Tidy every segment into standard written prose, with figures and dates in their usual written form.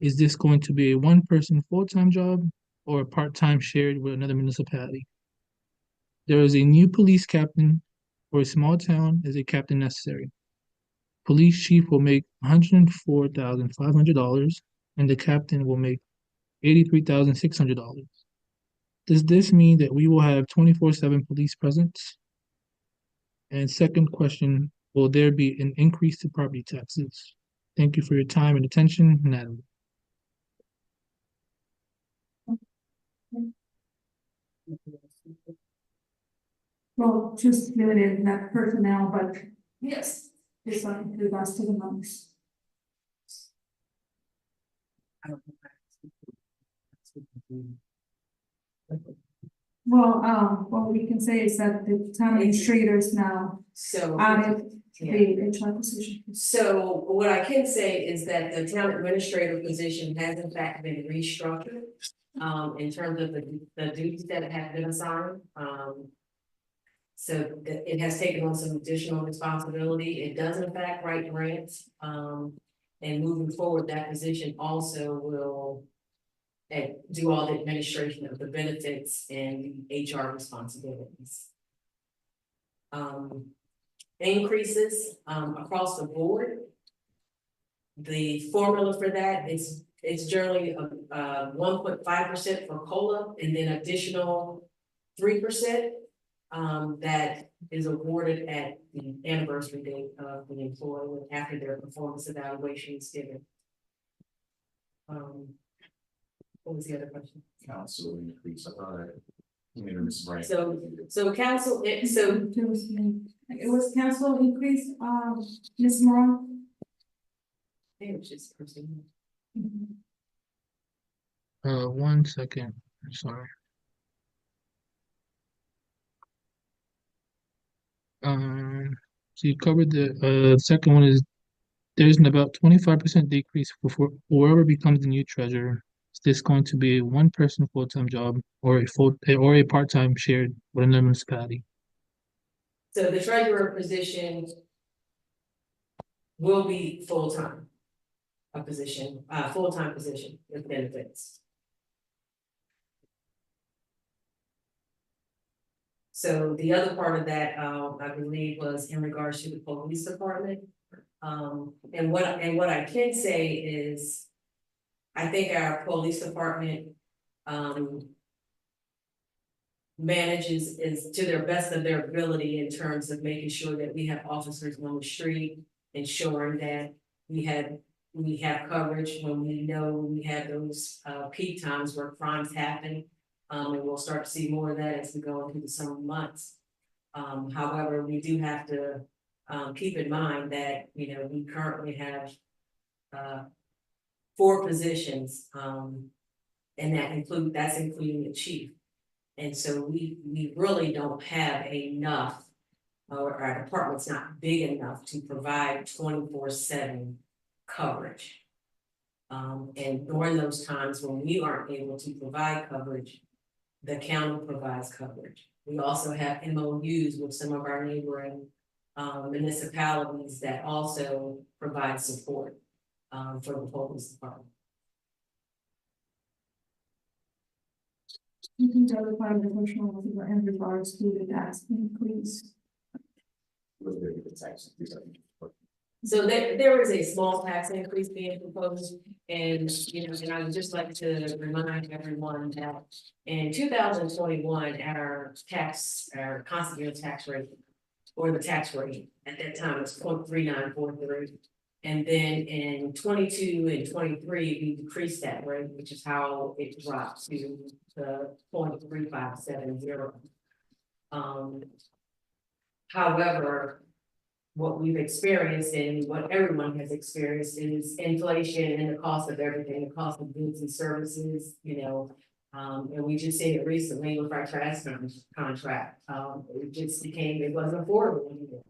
Is this going to be a one-person full-time job or a part-time shared with another municipality? There is a new police captain for a small town. Is a captain necessary? Police chief will make $104,500 and the captain will make $83,600. Does this mean that we will have 24/7 police presence? And second question, will there be an increase to property taxes? Thank you for your time and attention, Natalie. Well, just limited, not personnel, but yes, it's like with regards to the numbers. Well, what we can say is that the town administrators now So, added yeah. the HR position. So what I can say is that the town administrator position has in fact been restructured. In terms of the duties that have been assigned, so it has taken on some additional responsibility. It does in fact write grants. And moving forward, that position also will do all the administration of the benefits and HR responsibilities. Increases across the board. The formula for that is it's generally 1.5% for COLA and then additional 3% that is awarded at the anniversary date of the employee after their performance evaluation is given. What was the other question? Council increase. I thought right. So council, it was council increase, Ms. Moran? I think it was just Christine. 1 second, I'm sorry. So you covered the second one is there's an about 25% decrease for whoever becomes the new treasurer. Is this going to be a one-person full-time job or a part-time shared with another municipality? So the treasurer position will be full-time, full-time position with benefits. So the other part of that, I believe, was in regards to the police department. And what I can say is, I think our police department manages is to their best of their ability in terms of making sure that we have officers on the street, ensuring that we have coverage when we know we have those peak times where crimes happen. And we'll start to see more of that as we go into the summer months. However, we do have to keep in mind that, you know, we currently have 4 positions, and that's including the chief. And so we really don't have enough, or our department's not big enough to provide 24/7 coverage. And during those times when we aren't able to provide coverage, the county provides coverage. We also have MOUs with some of our neighboring municipalities that also provide support for the police department. You can clarify the question in regards to the tax increase. So there is a small tax increase being proposed, and you know, and I would just like to remind everyone that in 2021, our constant tax rate, or the tax rate at that time was 0.3943. And then in 22 and 23, we decreased that rate, which is how it dropped to the 0.3570. However, what we've experienced and what everyone has experienced is inflation and the cost of everything, the cost of goods and services, you know. And we just seen it recently with our trash contract. It just it wasn't affordable anymore.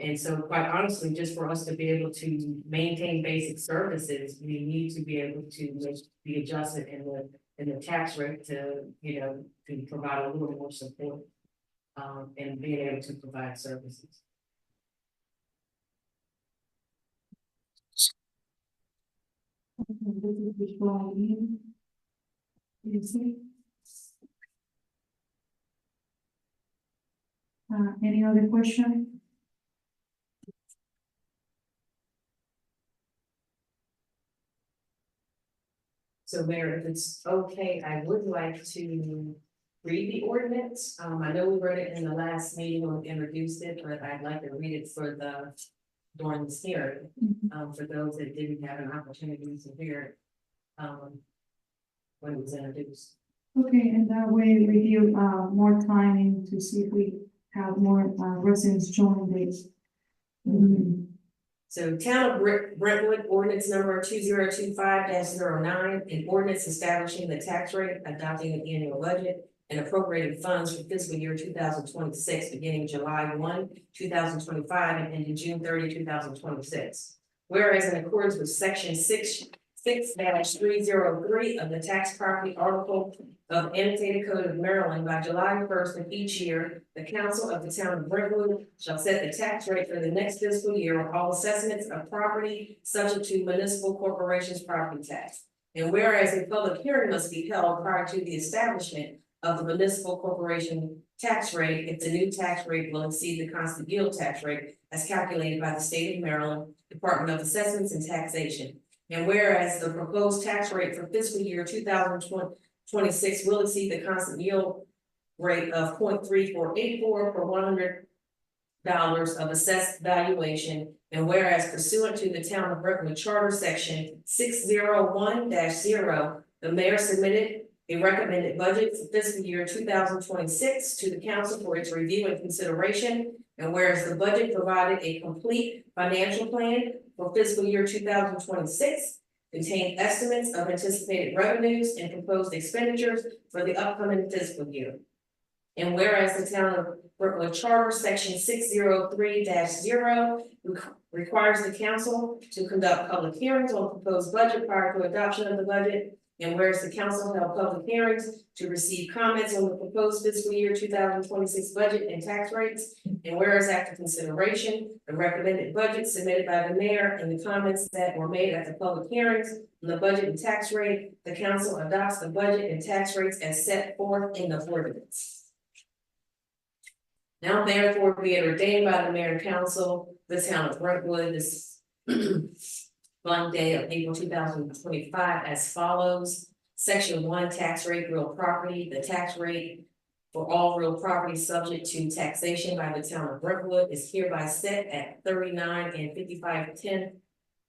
And so quite honestly, just for us to be able to maintain basic services, we need to be able to make the adjustment in the tax rate to, you know, to provide a little more support and being able to provide services. This is the drawing in. You see? Any other question? So Mayor, if it's okay, I would like to read the ordinance. I know we read it in the last meeting when we introduced it, but I'd like to read it during this hearing, for those that didn't have an opportunity to hear it, when it was introduced. Okay, and that way we give more time to see if we have more residents join this. So Town of Brentwood ordinance number 2025-09, an ordinance establishing the tax rate, adopting an annual budget, and appropriating funds for fiscal year 2026, beginning July 1, 2025, and ending June 30, 2026. Whereas in accordance with section 6-303 of the tax property article of annotated code of Maryland, by July 1st of each year, the council of the town of Brentwood shall set the tax rate for the next fiscal year on all assessments of property subject to municipal corporation's property tax. And whereas a public hearing must be held prior to the establishment of the municipal corporation tax rate if the new tax rate will exceed the constant yield tax rate as calculated by the state of Maryland Department of Assessments and Taxation. And whereas the proposed tax rate for fiscal year 2026 will exceed the constant yield rate of 0.3484 per $100 of assessed valuation. And whereas pursuant to the town of Brentwood Charter section 601-0, the mayor submitted a recommended budget for fiscal year 2026 to the council for its review and consideration. And whereas the budget provided a complete financial plan for fiscal year 2026, contained estimates of anticipated revenues and proposed expenditures for the upcoming fiscal year. And whereas the town of Brentwood Charter section 603-0 requires the council to conduct public hearings on proposed budget prior to adoption of the budget. And whereas the council held public hearings to receive comments on the proposed fiscal year 2026 budget and tax rates. And whereas after consideration, the recommended budget submitted by the mayor and the comments that were made at the public hearings on the budget and tax rate, the council adopts the budget and tax rates as set forth in the ordinance. Now therefore be it ordained by the mayor and council, the town of Brentwood, this Monday of April 2025 as follows. Section 1, tax rate real property. The tax rate for all real property subject to taxation by the town of Brentwood is hereby set at 39 55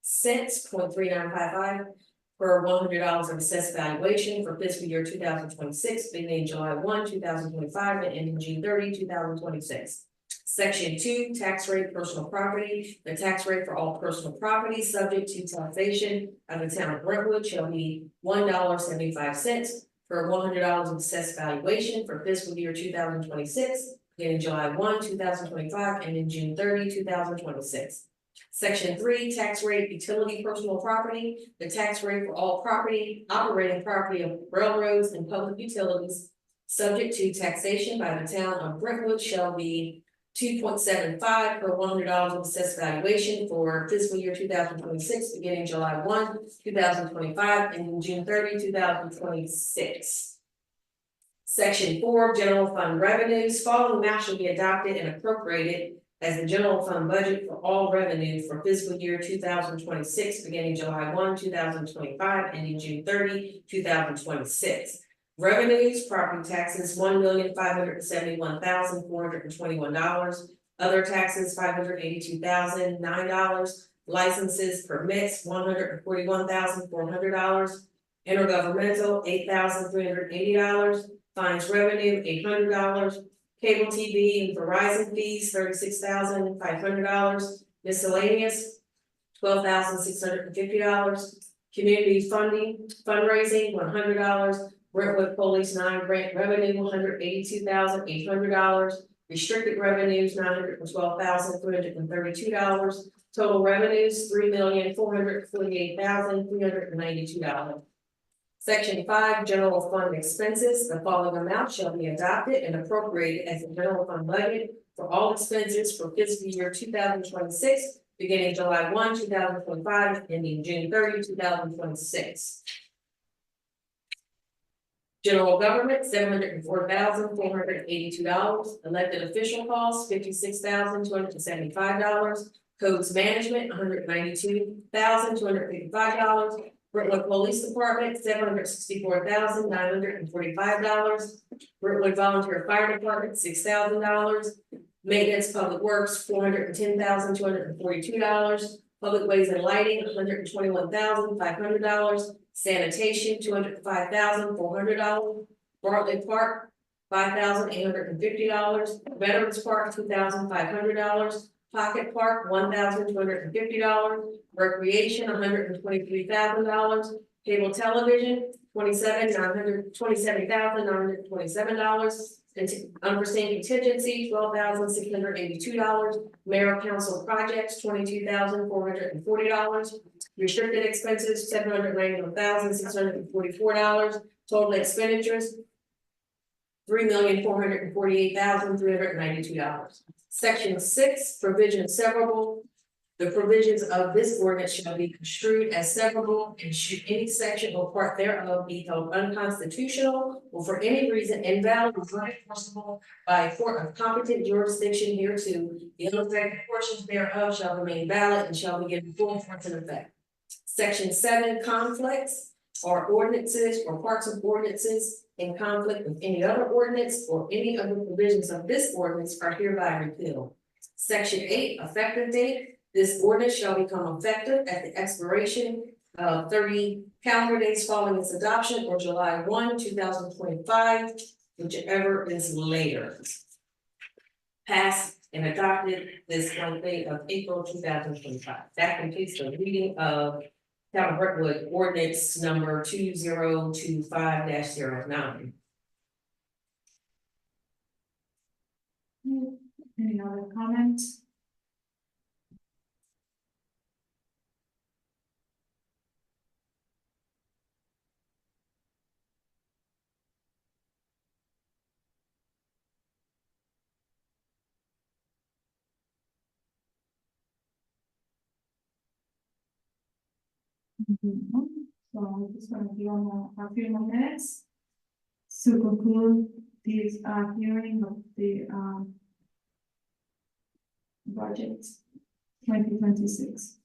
cents, 0.3955 per $100 of assessed valuation for fiscal year 2026, beginning July 1, 2025, and ending June 30, 2026. Section 2, tax rate personal property. The tax rate for all personal property subject to taxation of the town of Brentwood shall be $1.75 per $100 of assessed valuation for fiscal year 2026, beginning July 1, 2025, and in June 30, 2026. Section 3, tax rate utility personal property. The tax rate for all property, operating property of railroads and public utilities subject to taxation by the town of Brentwood shall be $2.75 per $100 of assessed valuation for fiscal year 2026, beginning July 1, 2025, and June 30, 2026. Section 4, general fund revenues. Following amounts shall be adopted and appropriated as the general fund budget for all revenue for fiscal year 2026, beginning July 1, 2025, and June 30, 2026. Revenues, property taxes, $1,571,421. Other taxes, $582,009. Licenses, permits, $141,400. Intergovernmental, $8,380. Fines revenue, $800. Cable TV and Verizon fees, $36,500. Miscellaneous, $12,650. Community funding, fundraising, $100. Brentwood Police 9 grant revenue, $182,800. Restricted revenues, $912,332. Total revenues, $3,448,392. Section 5, general fund expenses. The following amount shall be adopted and appropriated as the general fund budget for all expenses for fiscal year 2026, beginning July 1, 2025, ending June 30, 2026. General government, $704,482. Elected official costs, $56,275. Codes management, $192,255. Brentwood Police Department, $764,945. Brentwood Volunteer Fire Department, $6,000. Maintenance Public Works, $410,242. Public Ways and Lighting, $121,500. Sanitation, $205,400. Bartlett Park, $5,850. Veterans Park, $2,500. Pocket Park, $1,250. Recreation, $123,000. Cable television, $27,927. Unforeseen contingency, $12,682. Mayor Council projects, $22,440. Restricted expenses, $791,644. Total expenditures, $3,448,392. Section 6, provision severable. The provisions of this ordinance shall be construed as severable, and should any section or part thereof be held unconstitutional or for any reason invalid or unenforceable by a court of competent jurisdiction hereto, the unaffected portions thereof shall remain valid and shall be given full force and effect. Section 7, conflicts or ordinances or parts of ordinances in conflict with any other ordinance or any other provisions of this ordinance are hereby repealed. Section 8, effective date. This ordinance shall become effective at the expiration of 30 calendar days following its adoption or July 1, 2025, whichever is later. Passed and adopted this Wednesday of April 2025. That completes the reading of Town of Brentwood ordinance number 2025-09. Any other comments? So I'm just gonna give them a few more minutes to conclude this hearing of the budget 2026.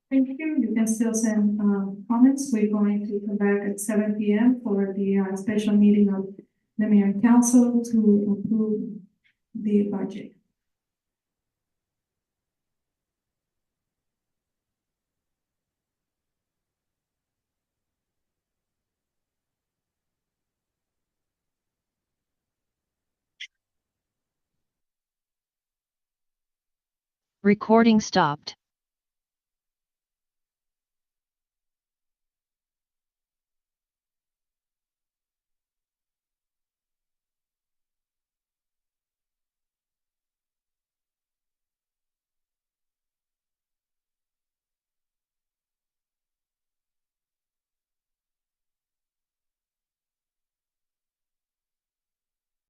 Thank you. You can still send comments. We're going to come back at 7 p.m. for the special meeting of the mayor and council to approve the budget. Recording stopped.